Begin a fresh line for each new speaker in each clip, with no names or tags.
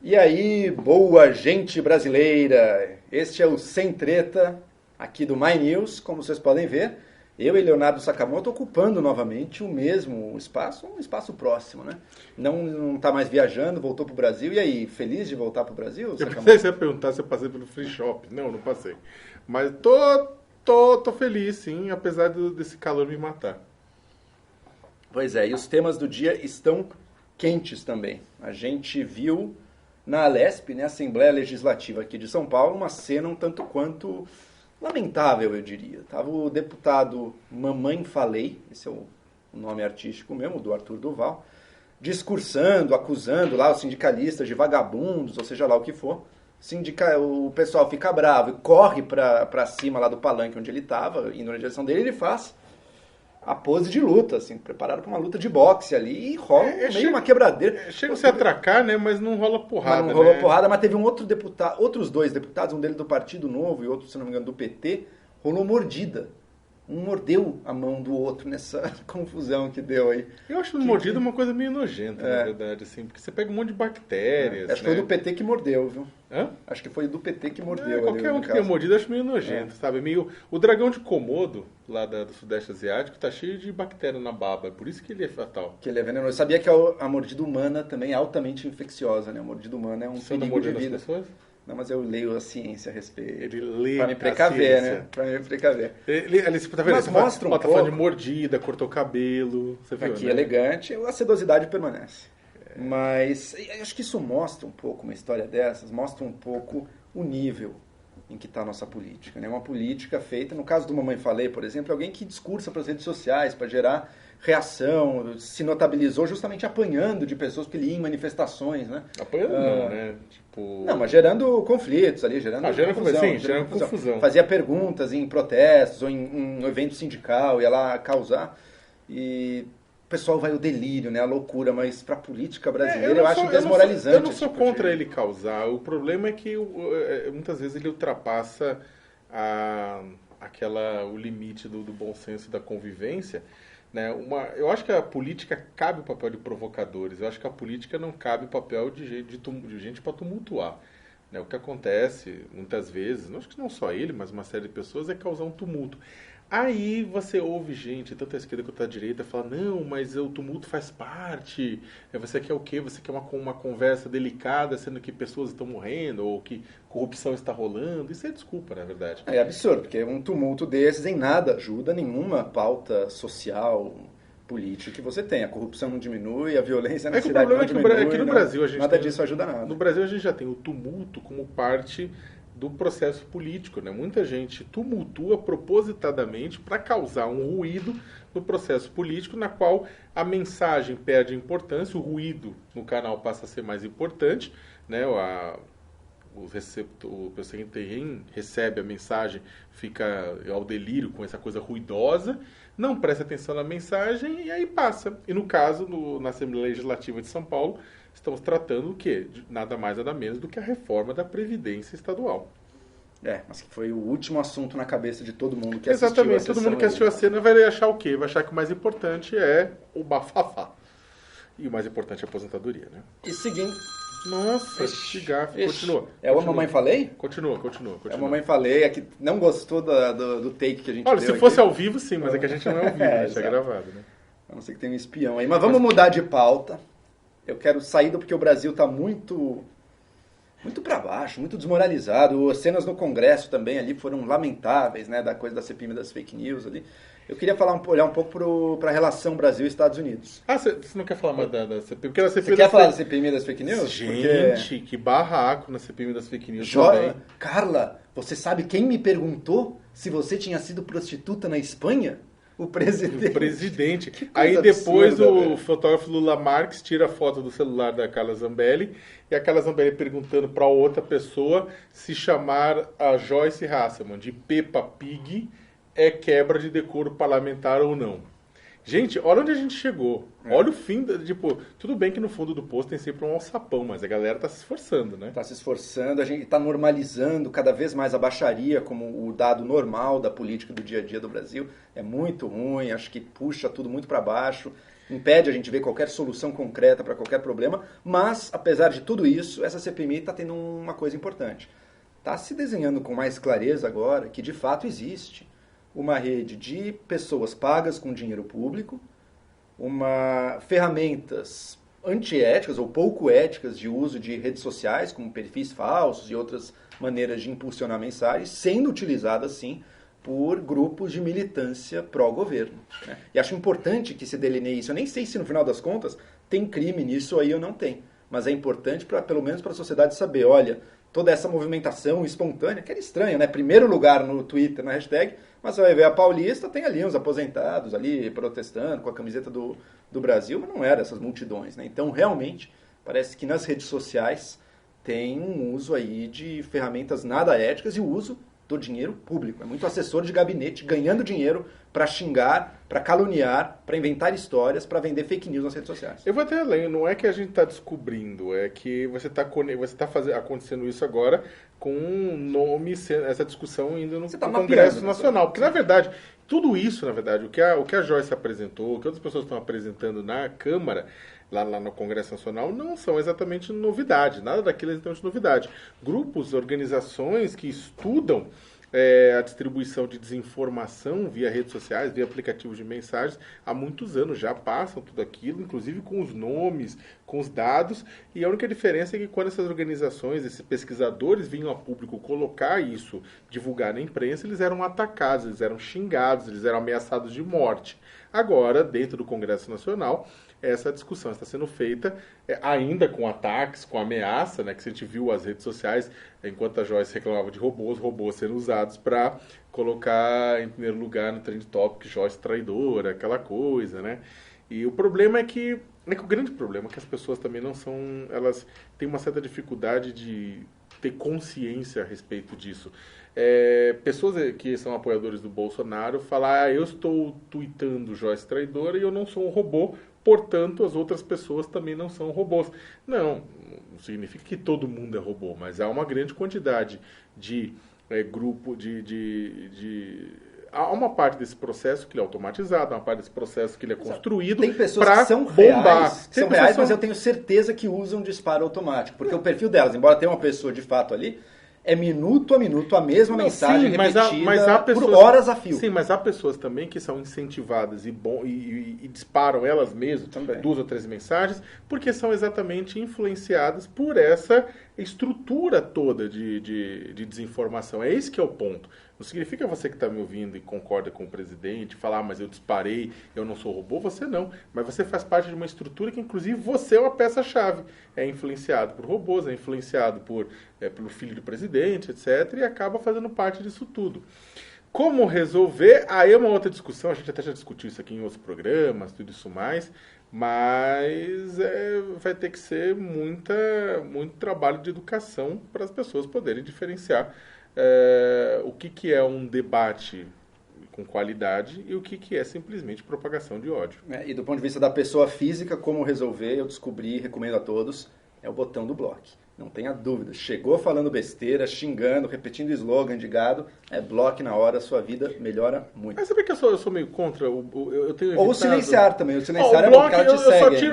E aí, boa gente brasileira, este é o Sem Treta, aqui do My News, como vocês podem ver, eu e Leonardo Sakamoto ocupando novamente o mesmo espaço, um espaço próximo, né? Não tá mais viajando, voltou pro Brasil, e aí, feliz de voltar pro Brasil,
Eu
Sakamoto?
pensei que você ia perguntar se eu passei pelo free shop. Não passei. Mas tô feliz, sim, apesar desse calor me matar.
Pois é, e os temas do dia estão quentes também. A gente viu na Alesp, né, Assembleia Legislativa aqui de São Paulo, uma cena um tanto quanto lamentável, eu diria. Tava o deputado Mamãe Falei, esse é o nome artístico mesmo, do Arthur Duval, discursando, acusando lá os sindicalistas de vagabundos, ou seja lá o que for. O pessoal fica bravo e corre pra cima lá do palanque onde ele estava, indo na direção dele, ele faz a pose de luta, assim, preparado para uma luta de boxe ali, e rola meio uma quebradeira.
Chega a se atracar, né? Mas não rola porrada,
Mas não rolou
né?
porrada, mas teve um outro deputado, outros dois deputados, um deles do Partido Novo e outro, se não me engano, do PT, rolou mordida. Um mordeu a mão do outro nessa confusão que deu aí.
Eu acho mordida uma coisa meio nojenta, na verdade, assim, porque você pega um monte de bactérias.
Acho que
né?
foi do PT que mordeu, viu?
Hã?
Acho que foi do PT que mordeu.
Qualquer
ali,
um que tenha mordido eu acho meio nojento, sabe? Meio... O dragão de Komodo, lá do Sudeste Asiático, tá cheio de bactéria na baba. É por isso que ele é fatal.
Que ele é venenoso. Eu sabia que a mordida humana também é altamente infecciosa, né? A mordida humana é um
Você anda
perigo de
mordendo as
vida.
pessoas?
Não, mas eu leio a ciência a respeito.
Ele lê
Pra me
a
precaver,
ciência.
né? Pra me precaver.
Ele tá vendo?
Mas
Você
mostra um
tá falando de
pouco.
mordida, cortou cabelo. Você viu,
Aqui
né?
elegante, a sedosidade permanece. Mas eu acho que isso mostra um pouco, uma história dessas, mostra um pouco o nível em que está a nossa política. Né? Uma política feita, no caso do Mamãe Falei, por exemplo, alguém que discursa para as redes sociais para gerar reação, se notabilizou justamente apanhando de pessoas que ele ia em manifestações, né?
Apanhando não, né? Tipo...
Não, mas gerando conflitos ali, gerando
gerando confusão.
Fazia perguntas em protestos ou em um evento sindical, ia lá causar. E o pessoal vai o delírio, né? A loucura, mas para a política brasileira eu acho desmoralizante.
Eu não sou contra ele causar. O problema é que muitas vezes ele ultrapassa o limite do bom senso e da convivência. Né? Eu acho que a política cabe o papel de provocadores. Eu acho que a política não cabe o papel de gente para tumultuar. Né? O que acontece, muitas vezes, acho que não só ele, mas uma série de pessoas, é causar um tumulto. Aí você ouve gente, tanto a esquerda quanto a direita, falar, não, mas o tumulto faz parte. Você quer o quê? Você quer uma conversa delicada, sendo que pessoas estão morrendo, ou que corrupção está rolando. Isso é desculpa, na verdade.
É absurdo, porque um tumulto desses em nada ajuda nenhuma pauta social, política que você tem. A corrupção não diminui, a violência na cidade não diminui.
É que no Brasil a gente
nada disso ajuda nada.
No Brasil a gente já tem o tumulto como parte do processo político, né? Muita gente tumultua propositadamente para causar um ruído no processo político, na qual a mensagem perde importância, o ruído no canal passa a ser mais importante, né? O pessoal que recebe a mensagem fica ao delírio com essa coisa ruidosa, não presta atenção na mensagem e aí passa. E no caso, na Assembleia Legislativa de São Paulo, estamos tratando o quê? Nada mais, nada menos do que a reforma da Previdência Estadual.
Mas que foi o último assunto na cabeça de todo mundo que assistiu.
Exatamente, todo mundo que assistiu a cena vai achar o quê? Vai achar que o mais importante é o bafafá. E o mais importante é a aposentadoria, né?
E seguindo...
Nossa, que gafe. Continua.
É o Mamãe Falei?
Continua.
É a Mamãe Falei, é que não gostou do take que a gente
Olha,
deu
se fosse
aqui.
ao vivo, sim, mas é que a gente não é ao vivo, né? Isso é gravado, né?
A não ser que tenha um espião aí. Mas vamos mudar de pauta. Eu quero sair porque o Brasil está muito para baixo, muito desmoralizado. As cenas no Congresso também ali foram lamentáveis, né? Da coisa da CPI das fake news ali. Eu queria olhar um pouco para a relação Brasil e Estados Unidos.
Você não quer falar mais da CPI? Porque na CPI
Você quer falar da CPI das fake news?
Gente, que barraco na CPI das fake news também.
Carla, você sabe quem me perguntou se você tinha sido prostituta na Espanha? O presidente.
O presidente. Aí depois
absurda,
o fotógrafo Lula Marques tira a foto do celular da Carla Zambelli e a Carla Zambelli perguntando para outra pessoa se chamar a Joyce Hasselman de Peppa Pig é quebra de decoro parlamentar ou não. Gente, olha onde a gente chegou. Olha o fim, tudo bem que no fundo do poço tem sempre um alçapão, mas a galera tá se esforçando, né?
Tá se esforçando, a gente tá normalizando cada vez mais a baixaria como o dado normal da política do dia a dia do Brasil. É muito ruim, acho que puxa tudo muito para baixo. impede a gente ver qualquer solução concreta para qualquer problema, mas, apesar de tudo isso, essa CPMI está tendo uma coisa importante. Está se desenhando com mais clareza agora que, de fato, existe uma rede de pessoas pagas com dinheiro público, ferramentas antiéticas ou pouco éticas de uso de redes sociais, como perfis falsos e outras maneiras de impulsionar mensagens, sendo utilizadas, sim, por grupos de militância pró-governo. Né? E acho importante que se delineie isso. Eu nem sei se, no final das contas, tem crime nisso aí ou não tem. Mas é importante, pelo menos, para a sociedade saber, olha, toda essa movimentação espontânea, que era estranho, né? Primeiro lugar no Twitter, na hashtag, mas você vai ver a Paulista, tem ali uns aposentados ali protestando com a camiseta do Brasil, mas não era essas multidões, né? Então, realmente, parece que nas redes sociais tem um uso aí de ferramentas nada éticas e o uso do dinheiro público. É muito assessor de gabinete ganhando dinheiro para xingar, para caluniar, para inventar histórias, para vender fake news nas redes sociais.
Eu vou até além, não é que a gente está descobrindo, é que você está acontecendo isso agora com um nome, essa discussão indo no Congresso Nacional. Porque, na verdade, tudo isso, o que a Joyce apresentou, o que outras pessoas estão apresentando na Câmara, lá no Congresso Nacional, não são exatamente novidade, nada daquilo é exatamente novidade. Grupos, organizações que estudam a distribuição de desinformação via redes sociais, via aplicativos de mensagens, há muitos anos já passam tudo aquilo, inclusive com os nomes, com os dados, e a única diferença é que quando essas organizações, esses pesquisadores vinham a público colocar isso, divulgar na imprensa, eles eram atacados, eles eram xingados, eles eram ameaçados de morte. Agora, dentro do Congresso Nacional, essa discussão está sendo feita ainda com ataques, com ameaça, né, que a gente viu as redes sociais, enquanto a Joyce reclamava de robôs sendo usados para colocar em primeiro lugar no Trend Topic Joyce traidora, aquela coisa, né? E o problema é que o grande problema é que as pessoas também não são, elas têm uma certa dificuldade de ter consciência a respeito disso. Pessoas que são apoiadores do Bolsonaro falar, eu estou tweetando Joyce traidora e eu não sou um robô, portanto, as outras pessoas também não são robôs. Não significa que todo mundo é robô, mas há uma grande quantidade de grupo, há uma parte desse processo que ele é automatizado, há uma parte desse processo que ele é construído para bombar.
Tem pessoas que são reais, mas eu tenho certeza que usam disparo automático, porque o perfil delas, embora tenha uma pessoa de fato ali, é minuto a minuto a mesma mensagem repetida por horas a fio.
Sim, mas há pessoas também que são incentivadas e disparam elas mesmas, também 2 ou 3 mensagens, porque são exatamente influenciadas por essa estrutura toda de desinformação. É esse que é o ponto. Não significa você que está me ouvindo e concorda com o presidente, falar, mas eu disparei, eu não sou robô, você não. Mas você faz parte de uma estrutura que, inclusive, você é uma peça-chave. É influenciado por robôs, é influenciado pelo filho do presidente, etc. E acaba fazendo parte disso tudo. Como resolver? Aí é uma outra discussão, a gente até já discutiu isso aqui em outros programas, tudo isso mais, mas vai ter que ser muito trabalho de educação para as pessoas poderem diferenciar o que é um debate com qualidade e o que é simplesmente propagação de ódio.
E do ponto de vista da pessoa física, como resolver, eu descobri, recomendo a todos, é o botão do bloco. Não tenha dúvida. Chegou falando besteira, xingando, repetindo slogan de gado, bloque na hora, a sua vida melhora muito.
Mas sabe que eu sou meio contra? Eu tenho evitado...
Ou silenciar também. O silenciar é porque o cara te segue.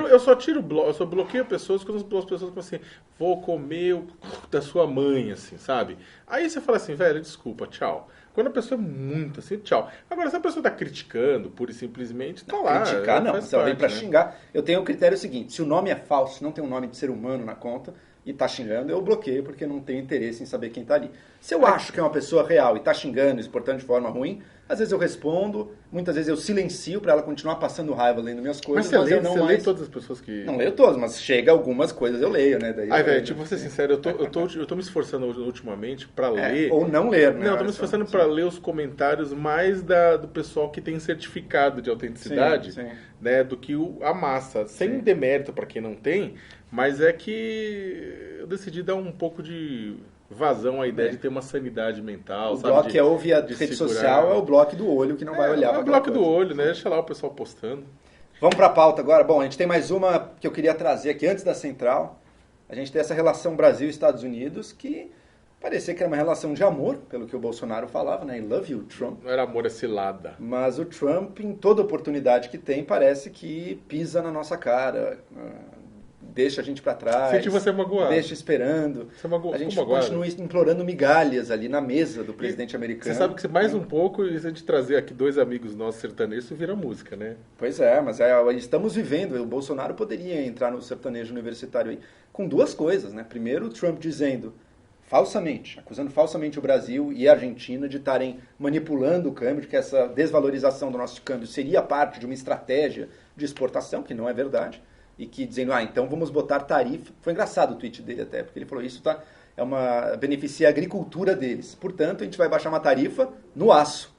Eu só bloqueio pessoas quando as pessoas falam assim, vou comer da sua mãe, assim, sabe? Aí você fala assim, velho, desculpa, tchau. Quando a pessoa é muito assim, tchau. Agora, se a pessoa está criticando, pura e simplesmente, tá lá.
Criticar não, você vem para xingar. Eu tenho o critério seguinte, se o nome é falso, não tem um nome de ser humano na conta, e tá xingando, eu bloqueio porque não tenho interesse em saber quem tá ali. Se eu acho que é uma pessoa real e tá xingando, se portando de forma ruim, às vezes eu respondo, muitas vezes eu silencio para ela continuar passando raiva lendo minhas coisas,
mas você lê todas as pessoas que...
Não leio todas, mas chega algumas coisas eu leio, né? Daí
velho, tipo, vou ser sincero, eu tô me esforçando ultimamente para ler...
Ou não ler, né?
Não, eu tô me esforçando para ler os comentários mais do pessoal que tem certificado de autenticidade,
sim.
Né, do que a massa. Sem demérito para quem não tem, mas é que eu decidi dar um pouco de vazão à ideia de ter uma sanidade mental.
O bloco que ouve a rede social é o bloco do olho que não vai olhar para
o bloco do olho, né? Deixa lá o pessoal postando.
Vamos para a pauta agora. Bom, a gente tem mais uma que eu queria trazer aqui antes da central. A gente tem essa relação Brasil-Estados Unidos que Parecia que era uma relação de amor, pelo que o Bolsonaro falava, né? I love you, Trump.
Não era amor, é cilada.
Mas o Trump, em toda oportunidade que tem, parece que pisa na nossa cara, deixa a gente para trás,
Senti você magoado.
deixa esperando.
Você
a gente
magoado.
continua implorando migalhas ali na mesa do presidente americano.
Você sabe que mais um pouco, e se a gente trazer aqui 2 amigos nossos sertanejos, isso vira música, né?
Pois é, mas estamos vivendo. O Bolsonaro poderia entrar no sertanejo universitário aí com 2 coisas, né? Primeiro, o Trump dizendo falsamente, acusando falsamente o Brasil e a Argentina de estarem manipulando o câmbio, de que essa desvalorização do nosso câmbio seria parte de uma estratégia de exportação, que não é verdade, e que dizendo, então vamos botar tarifa. Foi engraçado o tweet dele até, porque ele falou isso beneficia a agricultura deles. Portanto, a gente vai baixar uma tarifa no aço.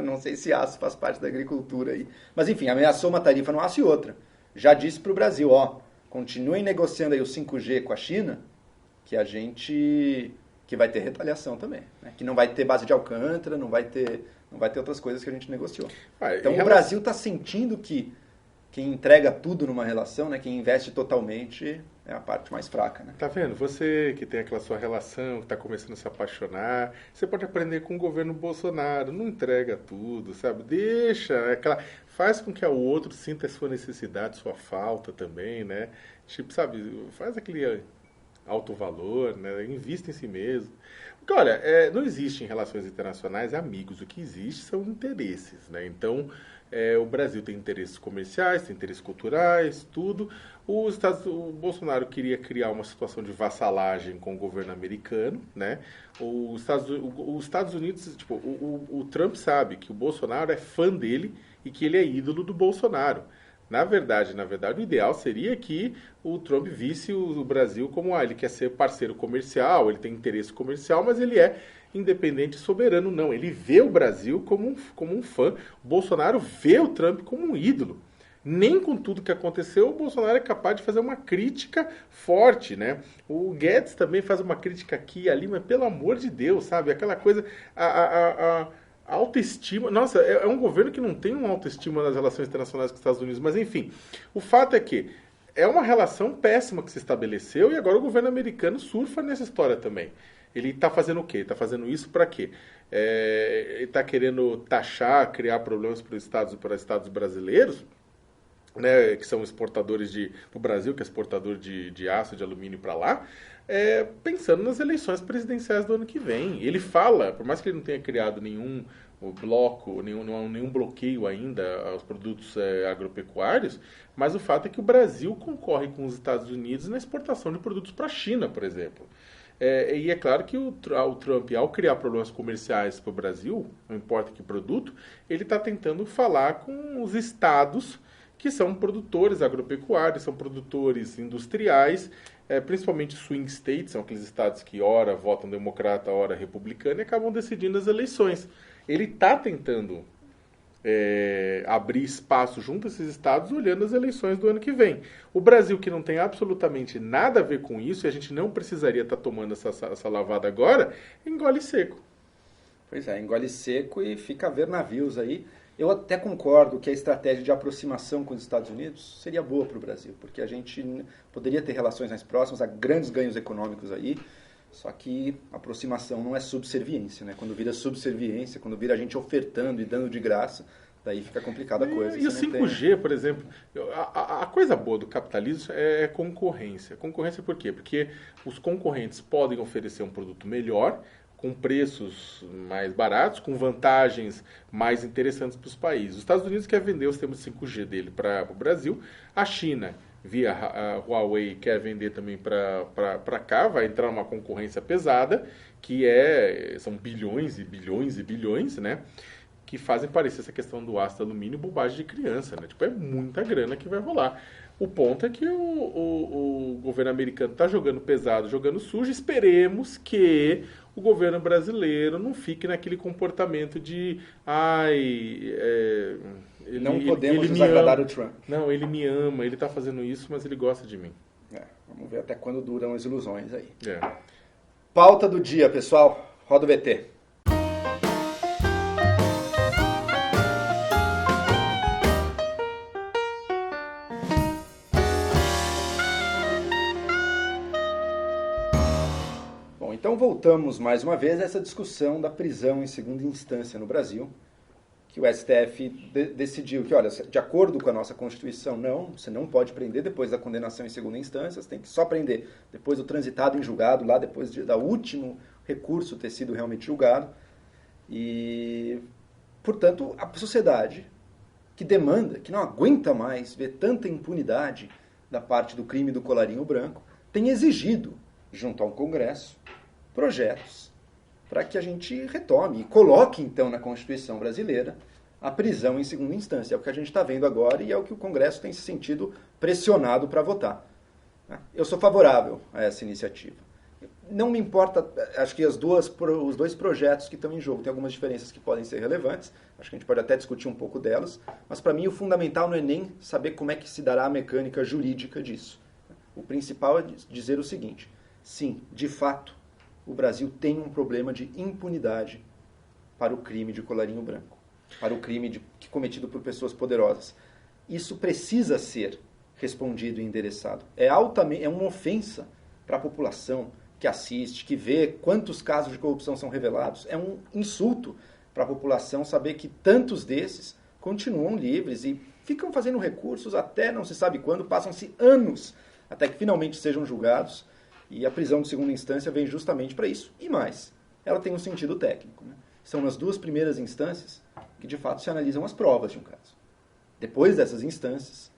Não sei se aço faz parte da agricultura aí. Mas enfim, ameaçou uma tarifa no aço e outra. Já disse para o Brasil, continuem negociando aí o 5G com a China, que vai ter retaliação também, né? Que não vai ter base de Alcântara, não vai ter outras coisas que a gente negociou. Então o Brasil está sentindo que quem entrega tudo numa relação, né, quem investe totalmente, é a parte mais fraca, né?
Tá vendo? Você que tem aquela sua relação, que está começando a se apaixonar, você pode aprender com o governo Bolsonaro, não entrega tudo, sabe? Faz com que o outro sinta a sua necessidade, sua falta também, né? Tipo, sabe, faz aquele alto valor, né? Invista em si mesmo. Porque, olha, não existe em relações internacionais amigos, o que existe são interesses, né? Então, o Brasil tem interesses comerciais, tem interesses culturais, tudo. O Bolsonaro queria criar uma situação de vassalagem com o governo americano, né? Os Estados Unidos, tipo, o Trump sabe que o Bolsonaro é fã dele e que ele é ídolo do Bolsonaro. Na verdade, o ideal seria que o Trump visse o Brasil como, ele quer ser parceiro comercial, ele tem interesse comercial, mas ele é independente e soberano. Não, ele vê o Brasil como um fã. O Bolsonaro vê o Trump como um ídolo. Nem com tudo que aconteceu, o Bolsonaro é capaz de fazer uma crítica forte, né? O Guedes também faz uma crítica aqui e ali, mas pelo amor de Deus, sabe? Aquela coisa... A autoestima... Nossa, é um governo que não tem uma autoestima nas relações internacionais com os Estados Unidos, mas enfim. O fato é que é uma relação péssima que se estabeleceu e agora o governo americano surfa nessa história também. Ele está fazendo o quê? Está fazendo isso para quê? Ele está querendo taxar, criar problemas para estados brasileiros, né, que são exportadores o Brasil, que é exportador de aço, de alumínio para lá, pensando nas eleições presidenciais do ano que vem. Ele fala, por mais que ele não tenha criado nenhum bloco, nenhum bloqueio ainda aos produtos agropecuários, mas o fato é que o Brasil concorre com os Estados Unidos na exportação de produtos para a China, por exemplo. E é claro que o Trump, ao criar problemas comerciais para o Brasil, não importa que produto, ele está tentando falar com os estados que são produtores agropecuários, são produtores industriais, principalmente swing states, são aqueles estados que ora votam democrata, ora republicano, e acabam decidindo as eleições. Ele está tentando abrir espaço junto a esses estados, olhando as eleições do ano que vem. O Brasil, que não tem absolutamente nada a ver com isso, e a gente não precisaria estar tomando essa lavada agora, engole seco.
Pois é, engole seco e fica a ver navios aí. Eu até concordo que a estratégia de aproximação com os Estados Unidos seria boa para o Brasil, porque a gente poderia ter relações mais próximas, há grandes ganhos econômicos aí, só que aproximação não é subserviência, né? Quando vira subserviência, quando vira a gente ofertando e dando de graça, daí fica complicada a coisa.
E o 5G, por exemplo, a coisa boa do capitalismo é concorrência. Concorrência por quê? Porque os concorrentes podem oferecer um produto melhor, com preços mais baratos, com vantagens mais interessantes para os países. Os Estados Unidos quer vender o sistema 5G dele para o Brasil. A China, via a Huawei, quer vender também para cá. Vai entrar numa concorrência pesada, que são bilhões e bilhões e bilhões, né? Que fazem parecer essa questão do aço, do alumínio, bobagem de criança, né? Tipo, é muita grana que vai rolar. O ponto é que o governo americano está jogando pesado, jogando sujo. Esperemos que o governo brasileiro não fique naquele comportamento de
não podemos desagradar o Trump.
Não, ele me ama, ele está fazendo isso, mas ele gosta de mim.
Vamos ver até quando duram as ilusões aí.
É.
Pauta do dia, pessoal. Roda o VT. Então, voltamos mais uma vez a essa discussão da prisão em segunda instância no Brasil, que o STF decidiu que, olha, de acordo com a nossa Constituição, não, você não pode prender depois da condenação em segunda instância, você tem que só prender depois do transitado em julgado, lá depois da último recurso ter sido realmente julgado. E, portanto, a sociedade que demanda, que não aguenta mais ver tanta impunidade da parte do crime do colarinho branco, tem exigido, junto ao Congresso, projetos para que a gente retome e coloque, então, na Constituição brasileira a prisão em segunda instância. É o que a gente está vendo agora e é o que o Congresso tem se sentido pressionado para votar. Eu sou favorável a essa iniciativa. Não me importa, acho que os dois projetos que estão em jogo, tem algumas diferenças que podem ser relevantes, acho que a gente pode até discutir um pouco delas, mas para mim o fundamental não é nem saber como é que se dará a mecânica jurídica disso. O principal é dizer o seguinte: sim, de fato, o Brasil tem um problema de impunidade para o crime de colarinho branco, para o crime cometido por pessoas poderosas. Isso precisa ser respondido e endereçado. É uma ofensa para a população que assiste, que vê quantos casos de corrupção são revelados. É um insulto para a população saber que tantos desses continuam livres e ficam fazendo recursos até não se sabe quando, passam-se anos até que finalmente sejam julgados. E a prisão de segunda instância vem justamente para isso. E mais, ela tem um sentido técnico. São nas duas primeiras instâncias que, de fato, se analisam as provas de um caso. Depois dessas instâncias,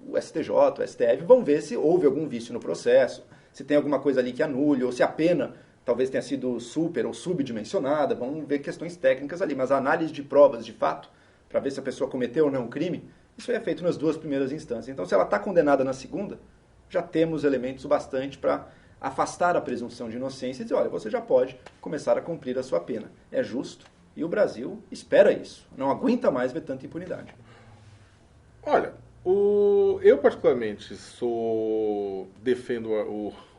o STJ, o STF vão ver se houve algum vício no processo, se tem alguma coisa ali que anule, ou se a pena talvez tenha sido super ou subdimensionada, vão ver questões técnicas ali. Mas a análise de provas, de fato, para ver se a pessoa cometeu ou não o crime, isso é feito nas duas primeiras instâncias. Então, se ela está condenada na segunda, já temos elementos bastante para afastar a presunção de inocência e dizer, olha, você já pode começar a cumprir a sua pena. É justo e o Brasil espera isso. Não aguenta mais ver tanta impunidade.
Olha, eu particularmente defendo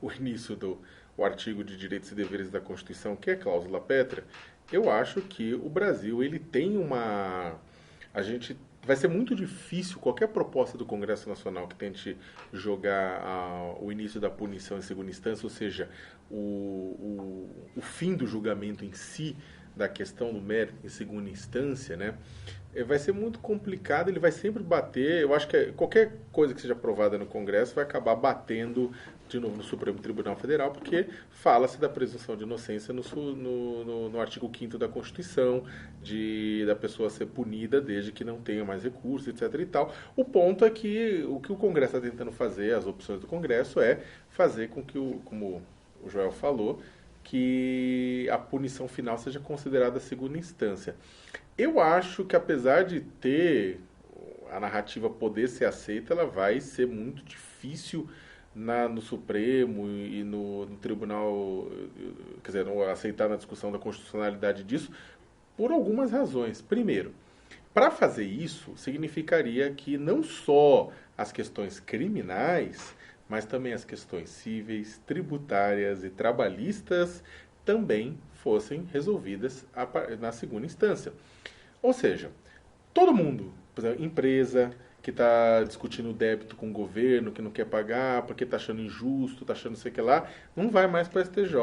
o início do artigo de direitos e deveres da Constituição, que é a cláusula pétrea. Eu acho que o Brasil ele tem vai ser muito difícil qualquer proposta do Congresso Nacional que tente jogar o início da punição em segunda instância, ou seja, o fim do julgamento em si, da questão do mérito em segunda instância, né? Vai ser muito complicado, ele vai sempre bater. Eu acho que qualquer coisa que seja aprovada no Congresso vai acabar batendo de novo no Supremo Tribunal Federal, porque fala-se da presunção de inocência no artigo 5º da Constituição, da pessoa ser punida desde que não tenha mais recursos, etc. e tal. O ponto é que o que o Congresso está tentando fazer, as opções do Congresso, é fazer com que, como o Joel falou, que a punição final seja considerada segunda instância. Eu acho que, apesar de ter a narrativa poder ser aceita, ela vai ser muito difícil no Supremo e no Tribunal, quer dizer, não aceitar na discussão da constitucionalidade disso, por algumas razões. Primeiro, para fazer isso, significaria que não só as questões criminais, mas também as questões cíveis, tributárias e trabalhistas também fossem resolvidas na segunda instância. Ou seja, todo mundo, por exemplo, empresa que está discutindo o débito com o governo, que não quer pagar, porque está achando injusto, está achando não sei o que lá, não vai mais para o STJ.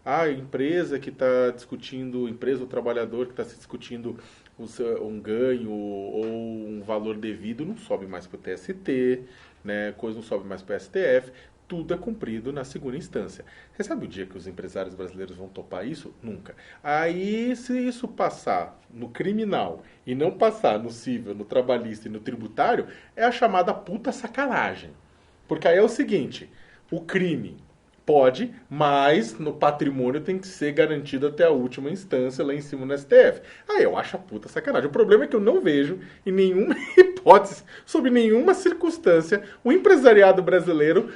A empresa que está discutindo, empresa ou trabalhador que está se discutindo um ganho ou um valor devido, não sobe mais para o TST, né? Coisa não sobe mais para o STF. Tudo é cumprido na segunda instância. Você sabe o dia que os empresários brasileiros vão topar isso? Nunca. Aí, se isso passar no criminal e não passar no cível, no trabalhista e no tributário, é a chamada puta sacanagem. Porque aí é o seguinte, o crime pode, mas no patrimônio tem que ser garantido até a última instância lá em cima no STF. Aí eu acho a puta sacanagem. O problema é que eu não vejo em nenhuma hipótese, sob nenhuma circunstância, o empresariado brasileiro,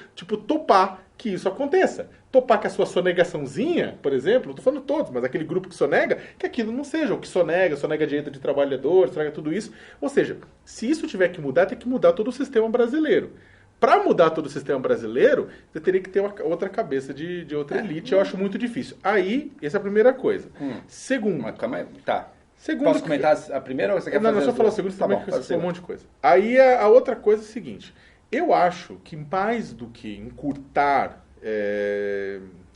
topar que isso aconteça. Topar que a sua sonegaçãozinha, por exemplo, não estou falando todos, mas aquele grupo que sonega, que aquilo não seja o que sonega direito de trabalhador, sonega tudo isso. Ou seja, se isso tiver que mudar, tem que mudar todo o sistema brasileiro. Para mudar todo o sistema brasileiro, você teria que ter outra cabeça de outra elite. Eu acho muito difícil. Aí, essa é a primeira coisa. Segundo...
Mas calma aí. Tá.
Segundo,
posso comentar a primeira ou você quer fazer?
Não, só falar o segundo,
tá
também,
bom,
porque você falou um monte de coisa. Aí, a outra coisa é o seguinte. Eu acho que mais do que encurtar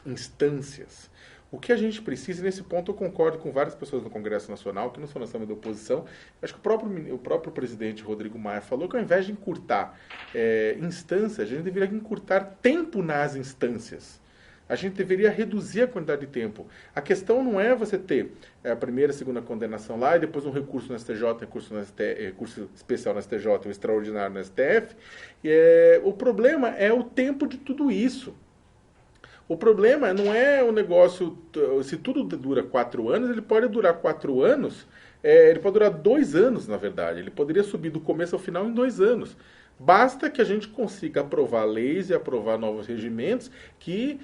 instâncias, O que a gente precisa, e nesse ponto eu concordo com várias pessoas no Congresso Nacional, que não são necessariamente da oposição, acho que o próprio presidente Rodrigo Maia falou que ao invés de encurtar instâncias, a gente deveria encurtar tempo nas instâncias. A gente deveria reduzir a quantidade de tempo. A questão não é você ter a primeira e segunda condenação lá e depois um recurso no STJ, recurso especial no STJ, um extraordinário no STF. O problema é o tempo de tudo isso. O problema não é o negócio, se tudo dura 4 anos, ele pode durar 4 anos, ele pode durar 2 anos, na verdade. Ele poderia subir do começo ao final em 2 anos. Basta que a gente consiga aprovar leis e aprovar novos regimentos que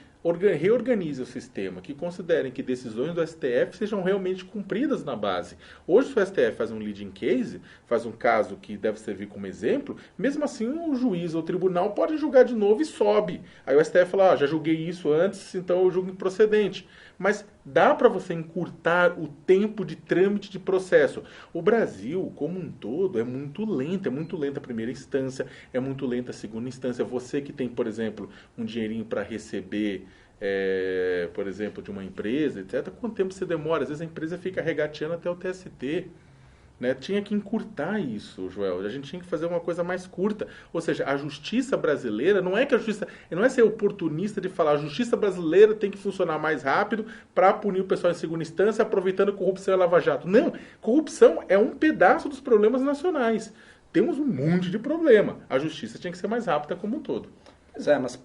reorganize o sistema, que considerem que decisões do STF sejam realmente cumpridas na base. Hoje, se o STF faz um leading case, faz um caso que deve servir como exemplo, mesmo assim o juiz ou o tribunal pode julgar de novo e sobe. Aí o STF fala, já julguei isso antes, então eu julgo improcedente. Mas dá para você encurtar o tempo de trâmite de processo. O Brasil, como um todo, é muito lenta a primeira instância, é muito lenta a segunda instância. Você que tem, por exemplo, um dinheirinho para receber, por exemplo, de uma empresa, etc., quanto tempo você demora? Às vezes a empresa fica regateando até o TST. Né? Tinha que encurtar isso, Joel. A gente tinha que fazer uma coisa mais curta. Ou seja, a justiça brasileira, não é que a justiça, não é ser oportunista de falar a justiça brasileira tem que funcionar mais rápido para punir o pessoal em segunda instância, aproveitando corrupção e lava-jato. Não, corrupção é um pedaço dos problemas nacionais. Temos um monte de problema. A justiça tinha que ser mais rápida como um todo.
Pois mas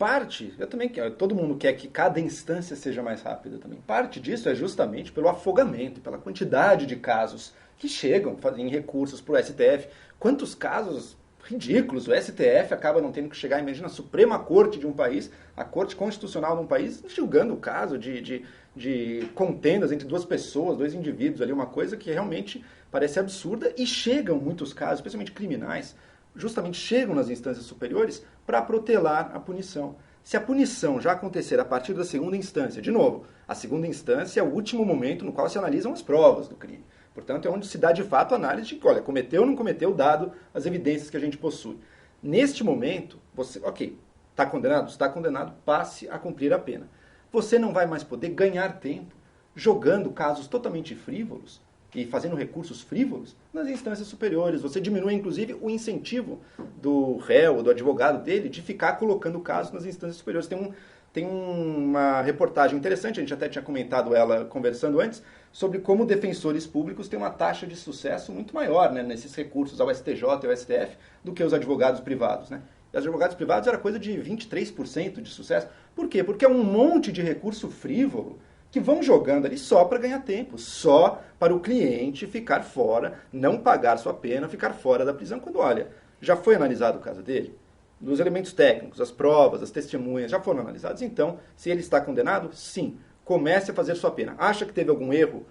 eu também quero, todo mundo quer que cada instância seja mais rápida também. Parte disso é justamente pelo afogamento, pela quantidade de casos que chegam em recursos para o STF. Quantos casos ridículos o STF acaba não tendo que chegar, imagina, a Suprema Corte de um país, a Corte Constitucional de um país, julgando o caso de contendas entre 2 pessoas, 2 indivíduos ali, uma coisa que realmente parece absurda, e chegam muitos casos, especialmente criminais, justamente chegam nas instâncias superiores para protelar a punição. Se a punição já acontecer a partir da segunda instância, de novo, a segunda instância é o último momento no qual se analisam as provas do crime. Portanto, é onde se dá de fato a análise de que, olha, cometeu ou não cometeu, dado as evidências que a gente possui. Neste momento, você, está condenado? Está condenado, passe a cumprir a pena. Você não vai mais poder ganhar tempo jogando casos totalmente frívolos e fazendo recursos frívolos nas instâncias superiores. Você diminui, inclusive, o incentivo do réu, do advogado dele, de ficar colocando casos nas instâncias superiores. Tem uma reportagem interessante, a gente até tinha comentado ela conversando antes, sobre como defensores públicos têm uma taxa de sucesso muito maior, né, nesses recursos ao STJ e ao STF do que os advogados privados. Né? E os advogados privados era coisa de 23% de sucesso. Por quê? Porque é um monte de recurso frívolo que vão jogando ali só para ganhar tempo, só para o cliente ficar fora, não pagar sua pena, ficar fora da prisão, quando, olha, já foi analisado o caso dele? Dos elementos técnicos, as provas, as testemunhas já foram analisadas. Então, se ele está condenado, sim, comece a fazer sua pena. Acha que teve algum erro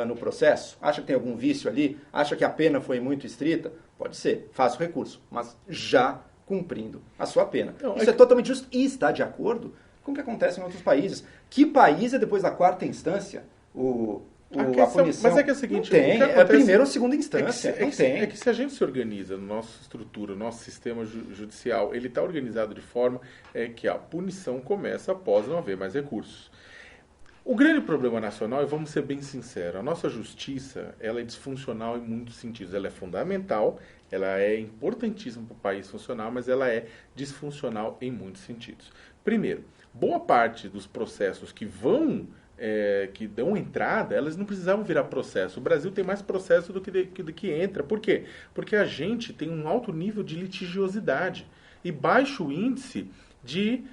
no processo? Acha que tem algum vício ali? Acha que a pena foi muito estrita? Pode ser, faça o recurso, mas já cumprindo a sua pena. Então, isso é totalmente justo e está de acordo com o que acontece em outros países. Que país é depois da 4ª instância a punição?
Mas é que é o seguinte...
Não tem, é a primeira ou segunda instância.
É que se a gente se organiza no nossa estrutura, no nosso sistema judicial, ele está organizado de forma que a punição começa após não haver mais recursos. O grande problema nacional, e vamos ser bem sinceros, a nossa justiça ela é disfuncional em muitos sentidos. Ela é fundamental, ela é importantíssima para o país funcionar, mas ela é disfuncional em muitos sentidos. Primeiro, boa parte dos processos que dão entrada, elas não precisavam virar processo. O Brasil tem mais processo do que entra. Por quê? Porque a gente tem um alto nível de litigiosidade e baixo índice de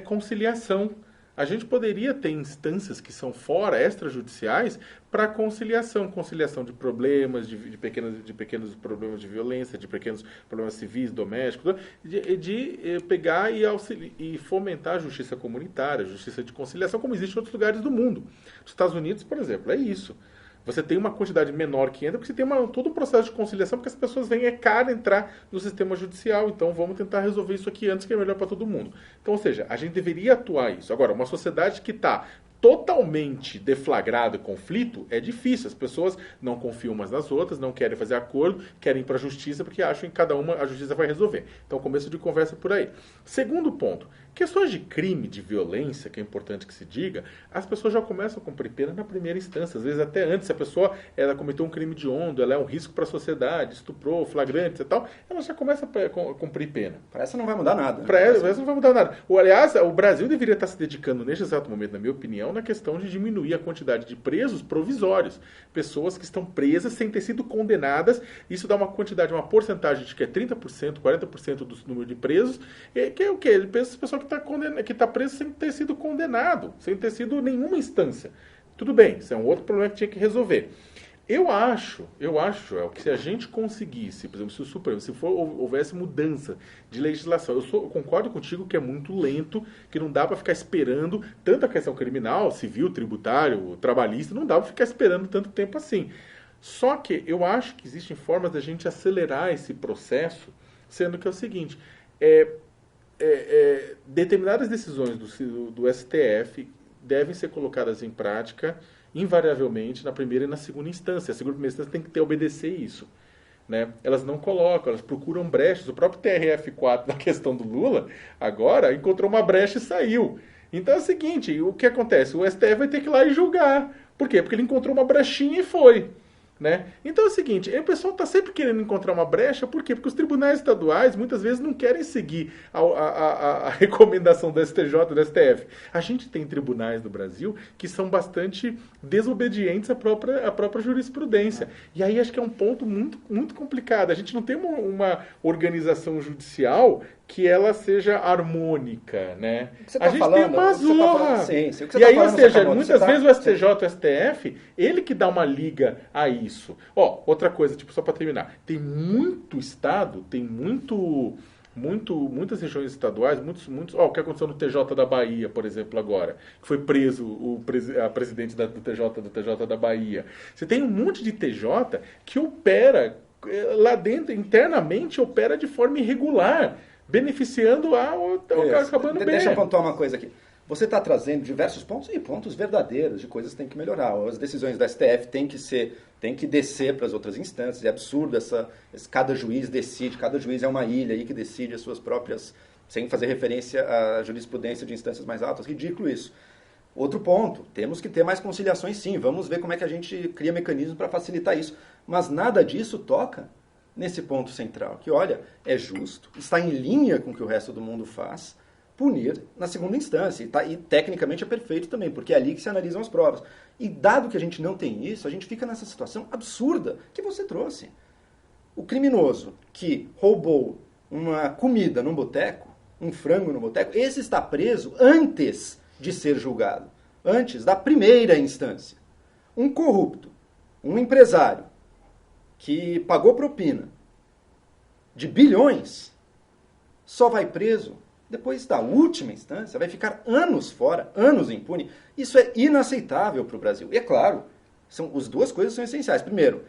conciliação. A gente poderia ter instâncias que são fora, extrajudiciais, para conciliação de problemas, de pequenos problemas de violência, de pequenos problemas civis, domésticos, de pegar e fomentar a justiça comunitária, a justiça de conciliação, como existe em outros lugares do mundo. Nos Estados Unidos, por exemplo, é isso. Você tem uma quantidade menor que entra, porque você tem todo um processo de conciliação, porque as pessoas veem, é caro entrar no sistema judicial, então vamos tentar resolver isso aqui antes, que é melhor para todo mundo. Então, ou seja, a gente deveria atuar isso. Agora, uma sociedade que está totalmente deflagrada conflito, é difícil. As pessoas não confiam umas nas outras, não querem fazer acordo, querem ir para a justiça, porque acham que cada uma a justiça vai resolver. Então, começo de conversa por aí. Segundo ponto, Questões de crime, de violência, que é importante que se diga, as pessoas já começam a cumprir pena na primeira instância. Às vezes até antes, se a pessoa ela cometeu um crime hediondo, ela é um risco para a sociedade, estuprou, flagrante e tal, ela já começa a cumprir pena.
Para essa não vai mudar nada.
Para essa não vai mudar nada. Aliás, o Brasil deveria estar se dedicando neste exato momento, na minha opinião, na questão de diminuir a quantidade de presos provisórios. Pessoas que estão presas sem ter sido condenadas. Isso dá uma quantidade, uma porcentagem de que é 30%, 40% do número de presos, que é o quê? Ele pensa pessoa que está preso sem ter sido condenado, sem ter sido nenhuma instância. Tudo bem, isso é um outro problema que tinha que resolver. Eu acho, que se a gente conseguisse, por exemplo, se o Supremo, se houvesse mudança de legislação, eu concordo contigo que é muito lento, que não dá para ficar esperando tanto a questão criminal, civil, tributário, trabalhista, não dá para ficar esperando tanto tempo assim. Só que eu acho que existem formas da gente acelerar esse processo, sendo que é o seguinte, determinadas decisões do STF devem ser colocadas em prática invariavelmente na primeira e na segunda instância. A segunda e primeira instância tem que ter obedecer isso. Né? Elas não colocam, elas procuram brechas. O próprio TRF4, na questão do Lula, agora encontrou uma brecha e saiu. Então é o seguinte, o que acontece? O STF vai ter que ir lá e julgar. Por quê? Porque ele encontrou uma brechinha e foi. Né? Então é o seguinte, o pessoal está sempre querendo encontrar uma brecha, por quê? Porque os tribunais estaduais muitas vezes não querem seguir a recomendação do STJ, do STF. A gente tem tribunais no Brasil que são bastante desobedientes à própria jurisprudência. E aí acho que é um ponto muito, muito complicado. A gente não tem uma organização judicial que ela seja harmônica, né? A gente tem uma zorra. E aí, ou seja, muitas vezes o STJ, o STF, ele que dá uma liga a isso. Outra coisa, tipo, só para terminar. Tem muito estado, tem muitas regiões estaduais, o que aconteceu no TJ da Bahia, por exemplo, agora, que foi preso a presidente do TJ da Bahia. Você tem um monte de TJ que opera lá dentro, internamente, opera de forma irregular, beneficiando acabando bem.
Deixa eu pontuar uma coisa aqui. Você está trazendo diversos pontos e pontos verdadeiros de coisas que tem que melhorar. As decisões do STF têm que descer para as outras instâncias. É absurdo cada juiz decide, cada juiz é uma ilha aí que decide as suas próprias, sem fazer referência à jurisprudência de instâncias mais altas. Ridículo isso. Outro ponto, temos que ter mais conciliações sim. Vamos ver como é que a gente cria mecanismos para facilitar isso. Mas nada disso toca nesse ponto central, que, olha, é justo, está em linha com o que o resto do mundo faz, punir na segunda instância. E tecnicamente é perfeito também, porque é ali que se analisam as provas. E dado que a gente não tem isso, a gente fica nessa situação absurda que você trouxe. O criminoso que roubou uma comida num boteco, um frango no boteco, esse está preso antes de ser julgado, antes da primeira instância. Um corrupto, um empresário, que pagou propina de bilhões, só vai preso depois da última instância, vai ficar anos fora, anos impune. Isso é inaceitável para o Brasil. E é claro, as duas coisas são essenciais. Primeiro,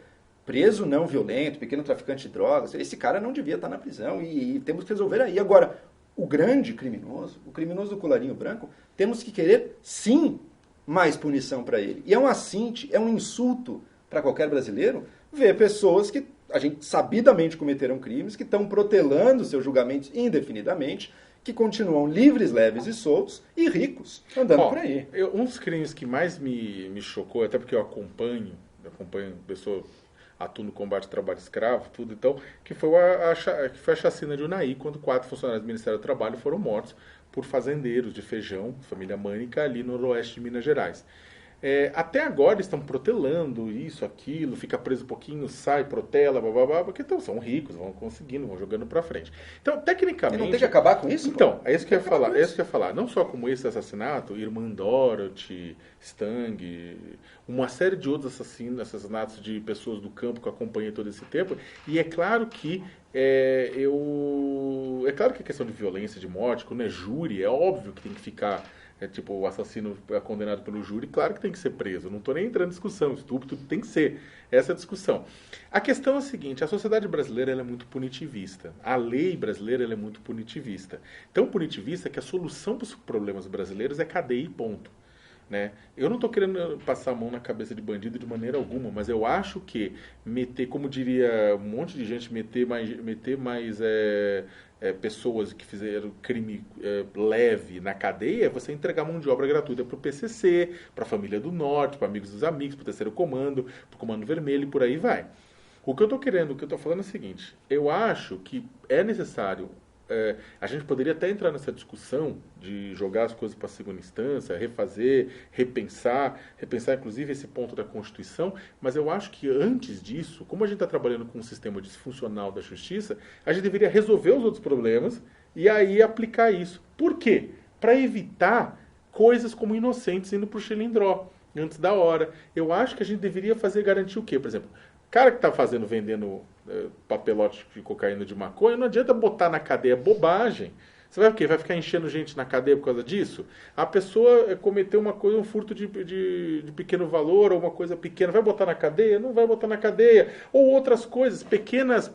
preso não violento, pequeno traficante de drogas, esse cara não devia estar na prisão e temos que resolver aí. Agora, o grande criminoso, o criminoso do colarinho branco, temos que querer, sim, mais punição para ele. E é um assinte, é um insulto para qualquer brasileiro ver pessoas que a gente sabidamente cometeram crimes, que estão protelando seus julgamentos indefinidamente, que continuam livres, leves e soltos e ricos, andando por aí.
Um dos crimes que mais me chocou, até porque eu acompanho pessoa atua no combate ao trabalho escravo, tudo, então, que foi a chacina de Unai, quando 4 funcionários do Ministério do Trabalho foram mortos por fazendeiros de feijão, família Mânica, ali no noroeste de Minas Gerais. Até agora eles estão protelando isso, aquilo, fica preso um pouquinho, sai, protela, blá, porque então, são ricos, vão conseguindo, vão jogando pra frente. Então, tecnicamente...
E não tem que acabar com isso?
Então, é isso que eu ia falar. Não só como esse assassinato, Irmã Dorothy, Stang, uma série de outros assassinatos de pessoas do campo que eu acompanhei todo esse tempo, e é claro que é claro que a questão de violência, de morte, quando é júri, é óbvio que tem que ficar... tipo, o assassino é condenado pelo júri, claro que tem que ser preso. Não estou nem entrando em discussão. Estupro, tudo tem que ser. Essa é a discussão. A questão é a seguinte, a sociedade brasileira ela é muito punitivista. A lei brasileira ela é muito punitivista. Tão punitivista que a solução para os problemas brasileiros é cadeia e ponto. Né? Eu não estou querendo passar a mão na cabeça de bandido de maneira alguma, mas eu acho que meter, como diria um monte de gente, meter mais pessoas que fizeram crime leve na cadeia, é você entregar mão de obra gratuita para o PCC, para a família do Norte, para amigos dos amigos, para o Terceiro Comando, para o Comando Vermelho e por aí vai. O que eu estou falando é o seguinte, eu acho que é necessário, a gente poderia até entrar nessa discussão de jogar as coisas para a segunda instância, refazer, repensar inclusive esse ponto da Constituição, mas eu acho que antes disso, como a gente está trabalhando com um sistema disfuncional da justiça, a gente deveria resolver os outros problemas e aí aplicar isso. Por quê? Para evitar coisas como inocentes indo para o xilindró antes da hora. Eu acho que a gente deveria garantir o quê? Por exemplo, cara que está vendendo papelote de cocaína de maconha, não adianta botar na cadeia, é bobagem. Você vai o quê? Vai ficar enchendo gente na cadeia por causa disso? A pessoa cometeu uma coisa, um furto de pequeno valor, ou uma coisa pequena, vai botar na cadeia? Não vai botar na cadeia. Ou outras coisas, pequenos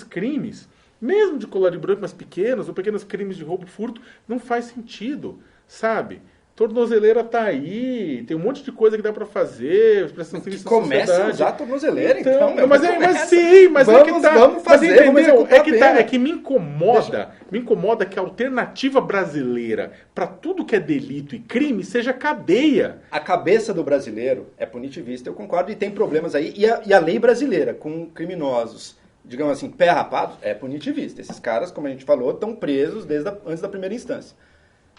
crimes, mesmo de colar de branco, mas pequenos, ou pequenos crimes de roubo e furto, não faz sentido, sabe? Tornozeleira tá aí, tem um monte de coisa que dá pra fazer, prestação de serviço à sociedade.
Começa a usar a tornozeleira, então.
Mas sim, mas vamos, é que tá.
Vamos fazer,
mas entendeu? É que me incomoda que a alternativa brasileira para tudo que é delito e crime seja cadeia.
A cabeça do brasileiro é punitivista, eu concordo, e tem problemas aí. E a lei brasileira, com criminosos, digamos assim, pé rapados, é punitivista. Esses caras, como a gente falou, estão presos antes da primeira instância.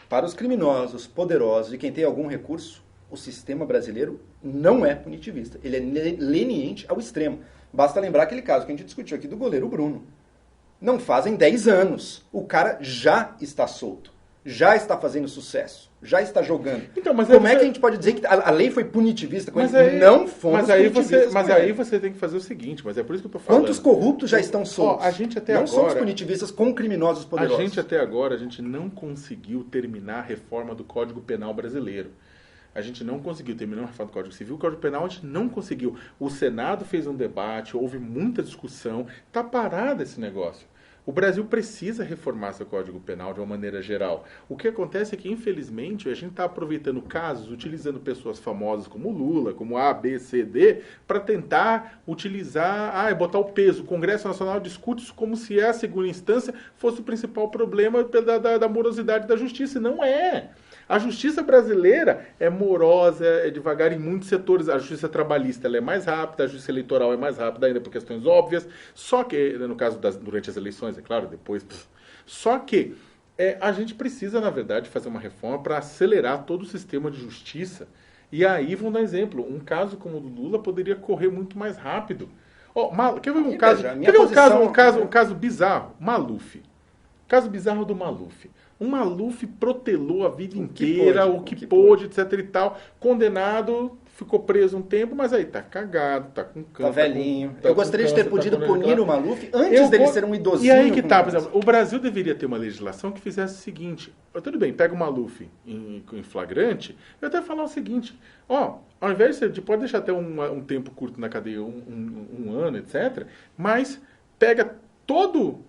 Para os criminosos, poderosos e quem tem algum recurso, o sistema brasileiro não é punitivista. Ele é leniente ao extremo. Basta lembrar aquele caso que a gente discutiu aqui do goleiro Bruno. Não fazem 10 anos. O cara já está solto. Já está fazendo sucesso. Já está jogando. Então, como é que a gente pode dizer que a lei foi punitivista com ele? Não fomos punitivistas.
Mas aí você tem que fazer o seguinte, mas é por isso que eu estou falando.
Quantos corruptos já estão soltos?
A gente até
não
agora,
somos punitivistas com criminosos poderosos.
A gente até agora não conseguiu terminar a reforma do Código Penal brasileiro. A gente não conseguiu terminar a reforma do Código Civil. O Código Penal a gente não conseguiu. O Senado fez um debate, houve muita discussão. Está parado esse negócio. O Brasil precisa reformar seu Código Penal de uma maneira geral. O que acontece é que, infelizmente, a gente está aproveitando casos, utilizando pessoas famosas como Lula, como A, B, C, D, para tentar utilizar, botar o peso. O Congresso Nacional discute isso como se a segunda instância fosse o principal problema da morosidade da justiça. E não é. A justiça brasileira é morosa, é devagar em muitos setores. A justiça trabalhista ela é mais rápida, a justiça eleitoral é mais rápida ainda por questões óbvias. Só que, no caso durante as eleições, é claro, depois... Só que a gente precisa, na verdade, fazer uma reforma para acelerar todo o sistema de justiça. E aí, vamos dar exemplo, um caso como o do Lula poderia correr muito mais rápido. Quer ver um caso bizarro? Maluf. Caso bizarro do Maluf. O Maluf protelou a vida inteira, o que pôde, etc e tal. Condenado, ficou preso um tempo, mas aí tá cagado, tá com câncer.
Tá velhinho. Eu gostaria de ter podido punir o Maluf antes dele ser um idosinho.
E aí que tá, por exemplo, o Brasil deveria ter uma legislação que fizesse o seguinte. Tudo bem, pega o Maluf em flagrante, eu até falar o seguinte, ao invés de pode deixar até um tempo curto na cadeia, um ano, etc., mas pega todo...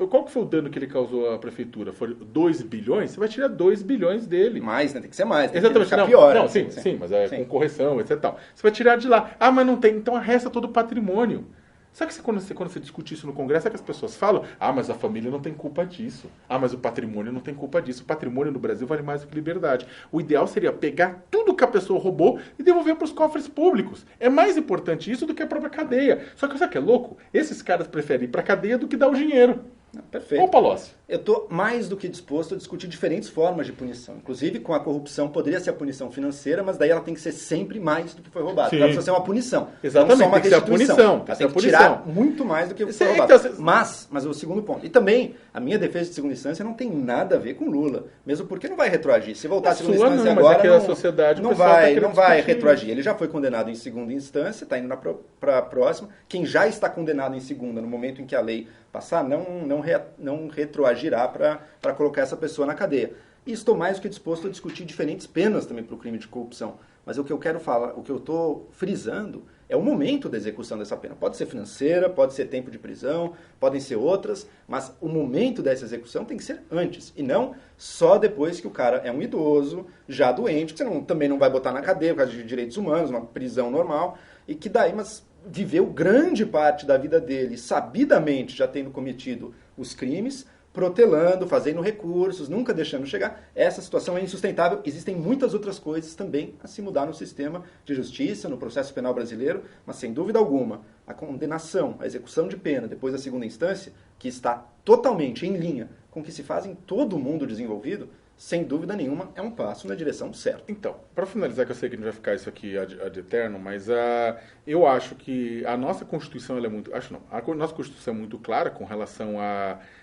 Qual que foi o dano que ele causou à prefeitura? Foi 2 bilhões? Você vai tirar 2 bilhões dele.
Mais, né? Tem que ser mais.
Exatamente.
Tem que pior.
Não, sim, mas com correção, etc. Tal. Você vai tirar de lá. Mas não tem. Então resta todo o patrimônio. Sabe que quando você discute isso no Congresso, é que as pessoas falam, mas a família não tem culpa disso. Mas o patrimônio não tem culpa disso. O patrimônio no Brasil vale mais do que liberdade. O ideal seria pegar tudo que a pessoa roubou e devolver para os cofres públicos. É mais importante isso do que a própria cadeia. Só que sabe o que é louco? Esses caras preferem ir para a cadeia do que dar o dinheiro.
Perfeito.
Ô, Palocci.
Eu estou mais do que disposto a discutir diferentes formas de punição. Inclusive, com a corrupção, poderia ser a punição financeira, mas daí ela tem que ser sempre mais do que foi roubado. Ela precisa ser uma punição.
Exatamente,
não só uma
tem que ser a punição.
Ela tem que tirar muito mais do que foi roubado. Então, mas o segundo ponto. E também, a minha defesa de segunda instância não tem nada a ver com Lula. Mesmo porque não vai retroagir. Se voltar à segunda instância agora,
mas é que a sociedade,
não vai retroagir. Ele já foi condenado em segunda instância, está indo para a próxima. Quem já está condenado em segunda, no momento em que a lei passar, não retroagirá para colocar essa pessoa na cadeia. E estou mais do que disposto a discutir diferentes penas também para o crime de corrupção. Mas o que eu quero falar, o que eu estou frisando, é o momento da execução dessa pena. Pode ser financeira, pode ser tempo de prisão, podem ser outras, mas o momento dessa execução tem que ser antes, e não só depois que o cara é um idoso, já doente, que você também não vai botar na cadeia por causa de direitos humanos, uma prisão normal, e que daí, mas viveu grande parte da vida dele sabidamente já tendo cometido os crimes, protelando, fazendo recursos, nunca deixando chegar. Essa situação é insustentável. Existem muitas outras coisas também a se mudar no sistema de justiça, no processo penal brasileiro, mas sem dúvida alguma, a condenação, a execução de pena depois da segunda instância, que está totalmente em linha com o que se faz em todo o mundo desenvolvido, sem dúvida nenhuma, é um passo na direção certa.
Então, para finalizar, que eu sei que não vai ficar isso aqui ad eterno, mas eu acho que a nossa Constituição ela é muito... Acho não. A nossa Constituição é muito clara com relação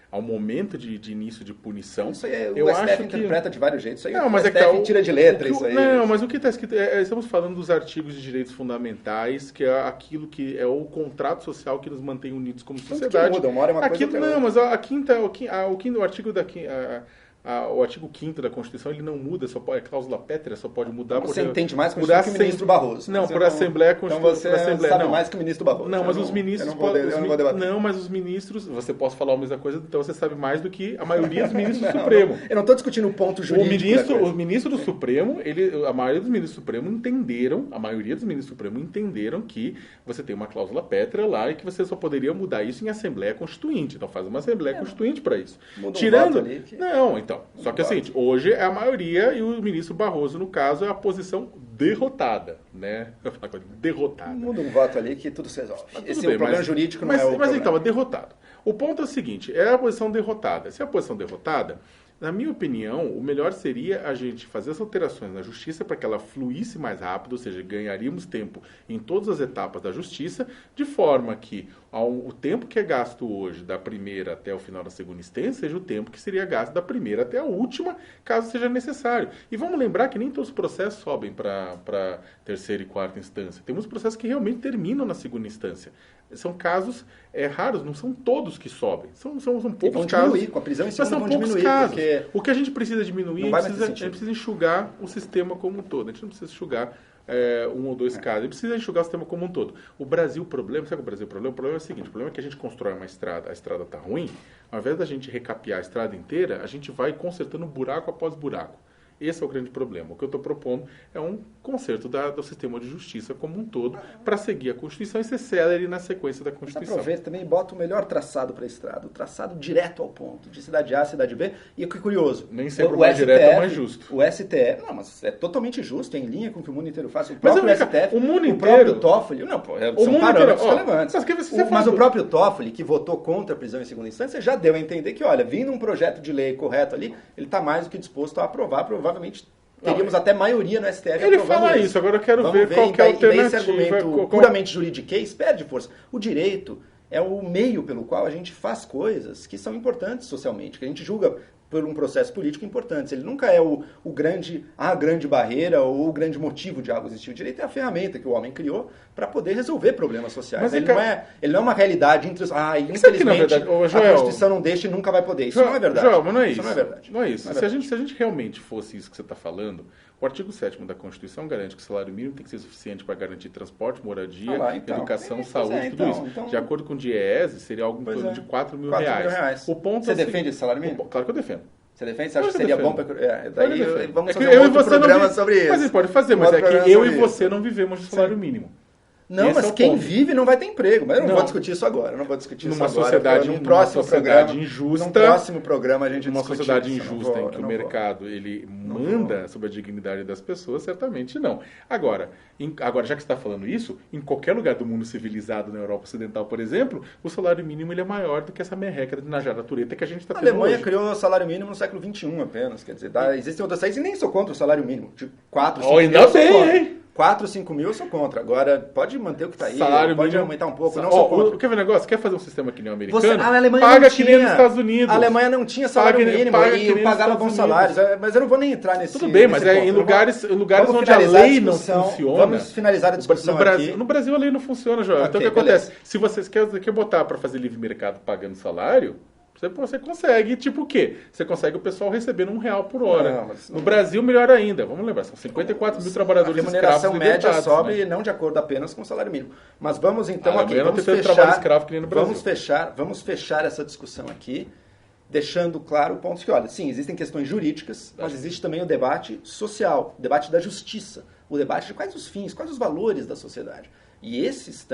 ao momento de início de punição.
Isso aí o STF interpreta de vários jeitos. Isso aí
não, mas
o STF tira de letra isso aí.
Não, mas o que está escrito... estamos falando dos artigos de direitos fundamentais, que é aquilo que é o contrato social que nos mantém unidos como sociedade.
Que muda, uma hora é uma coisa,
não, mas o artigo da... o artigo 5º da Constituição, ele não muda, é cláusula pétrea, só pode mudar...
Você entende mais que o ministro Barroso.
Não, por Assembleia Constitucional.
Então você sabe mais que o ministro Barroso.
Não, mas os ministros...
Eu não vou debater.
Não, mas os ministros... Você pode falar a mesma coisa, então você sabe mais do que a maioria dos ministros do Supremo.
Eu não estou discutindo o ponto jurídico.
O ministro do Supremo, a maioria dos ministros do Supremo entenderam que você tem uma cláusula pétrea lá e que você só poderia mudar isso em Assembleia Constituinte. Então faz uma Assembleia Constituinte para isso.
Tirando...
Não, então... Só que assim, hoje é a maioria e o ministro Barroso, no caso, é a posição derrotada, né? Derrotada.
Muda um voto ali que tudo se resolve.
Esse é o problema jurídico, não é o problema. Mas então, é derrotado. O ponto é o seguinte, é a posição derrotada. Se é a posição derrotada, na minha opinião, o melhor seria a gente fazer as alterações na justiça para que ela fluísse mais rápido, ou seja, ganharíamos tempo em todas as etapas da justiça, de forma que o tempo que é gasto hoje da primeira até o final da segunda instância seja o tempo que seria gasto da primeira até a última, caso seja necessário. E vamos lembrar que nem todos os processos sobem para terceira e quarta instância. Temos processos que realmente terminam na segunda instância. São casos raros, não são todos que sobem. São poucos casos.
Com a prisão em
mas são poucos casos. Porque... O que a gente precisa diminuir, a gente precisa enxugar o sistema como um todo. A gente não precisa enxugar um ou dois casos. A gente precisa enxugar o sistema como um todo. O Brasil, sabe o Brasil, o problema é o seguinte, o problema é que a gente constrói uma estrada, a estrada está ruim, ao invés da gente recapear a estrada inteira, a gente vai consertando buraco após buraco. Esse é o grande problema. O que eu estou propondo é um conserto do sistema de justiça como um todo para seguir a Constituição e ser célere na sequência da Constituição.
Aproveita também e bota o melhor traçado para a estrada, o traçado direto ao ponto, de cidade A a cidade B. E o que é curioso...
Nem sempre o mais direto é o mais justo.
O STF... Não, mas é totalmente justo, é em linha com o que o mundo inteiro faz. O próprio STF,
o
próprio Toffoli... Não, são parâmetros relevantes. Mas o próprio Toffoli, que votou contra a prisão em segunda instância, já deu a entender que, olha, vindo um projeto de lei correto ali, ele está mais do que disposto a aprovar, provavelmente teríamos até maioria no STF.
Ele fala isso, agora eu quero ver qual que é a alternativa.
Esse argumento puramente juridiquês perde força. O direito é o meio pelo qual a gente faz coisas que são importantes socialmente, que a gente julga por um processo político importante. Ele nunca é a grande barreira ou o grande motivo de algo existir. O direito é a ferramenta que o homem criou para poder resolver problemas sociais. Mas ele não é uma realidade entre os... infelizmente, a Constituição não deixa e nunca vai poder. Isso não é verdade.
Joel, mas não é isso.
Isso não é verdade.
Não é isso.
Não é verdade.
Se a gente realmente fosse isso que você está falando, o artigo 7º da Constituição garante que o salário mínimo tem que ser suficiente para garantir transporte, moradia, educação, saúde, tudo isso. De acordo com o DIEESE, seria algo em torno de 4 mil reais. O ponto
você defende esse salário mínimo?
Claro que eu defendo.
Você defende? Você acha que seria bom para... Daí vamos fazer
um
outro programa sobre isso.
Mas ele pode fazer, mas é que eu e você não vivemos de salário mínimo.
Não, mas quem vive não vai ter emprego. Mas eu não vou discutir isso agora. Num próximo programa a gente
discute. Numa sociedade injusta em que o mercado ele manda sobre a dignidade das pessoas, certamente não. Agora, já que você está falando isso, em qualquer lugar do mundo civilizado, na Europa Ocidental, por exemplo, o salário mínimo ele é maior do que essa merreca de najaratureta que a gente está tendo hoje.
A Alemanha criou o salário mínimo no século XXI apenas. Quer dizer, existem outras países e nem sou contra o salário mínimo. De 4, 5
ainda bem, hein?
4, 5 mil eu sou contra. Agora, pode manter o que está aí,
salário
pode
mínimo,
aumentar um pouco, não sou contra.
Quer ver um negócio? Quer fazer um sistema que nem o americano?
A Alemanha
paga
não
que nem nos Estados Unidos.
A Alemanha não tinha salário mínimo e pagava bons salários. Mas eu não vou nem entrar nesse...
Tudo bem, mas em lugares onde a lei não funciona...
Vamos finalizar a discussão aqui.
No Brasil a lei não funciona, Joel. Então o que acontece? Se você quer botar para fazer livre mercado pagando salário... Você consegue, tipo o quê? Você consegue o pessoal recebendo R$1 por hora. No Brasil, melhor ainda. Vamos lembrar, são 54 mil trabalhadores escravos.
A remuneração média sobe, não de acordo apenas com o salário mínimo. Mas vamos então aqui, vamos fechar essa discussão aqui, deixando claro o ponto que, olha, sim, existem questões jurídicas, mas existe também o debate social, o debate da justiça. o debate de quais os fins, quais os valores da sociedade. E esses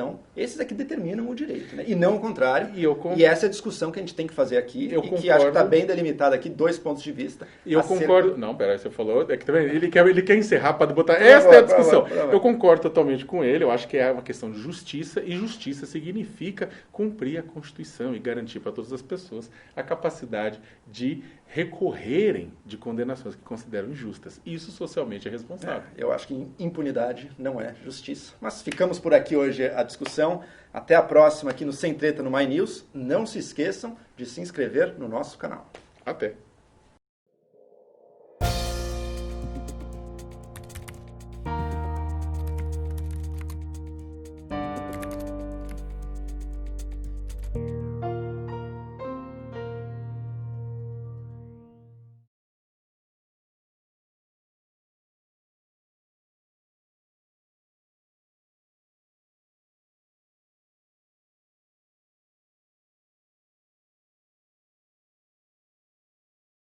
é que determinam o direito, né? E não o contrário. E essa é a discussão que a gente tem que fazer aqui, que acho que está bem delimitada aqui, 2 pontos de vista.
E eu concordo... Não, peraí, você falou... É que também ele quer encerrar para botar... Esta é a discussão. Eu concordo totalmente com ele, eu acho que é uma questão de justiça, e justiça significa cumprir a Constituição e garantir para todas as pessoas a capacidade de recorrerem de condenações que consideram injustas. Isso socialmente é responsável.
Eu acho que impunidade não é justiça. Mas ficamos por aqui hoje a discussão. Até a próxima aqui no Sem Treta no My News. Não se esqueçam de se inscrever no nosso canal.
Até.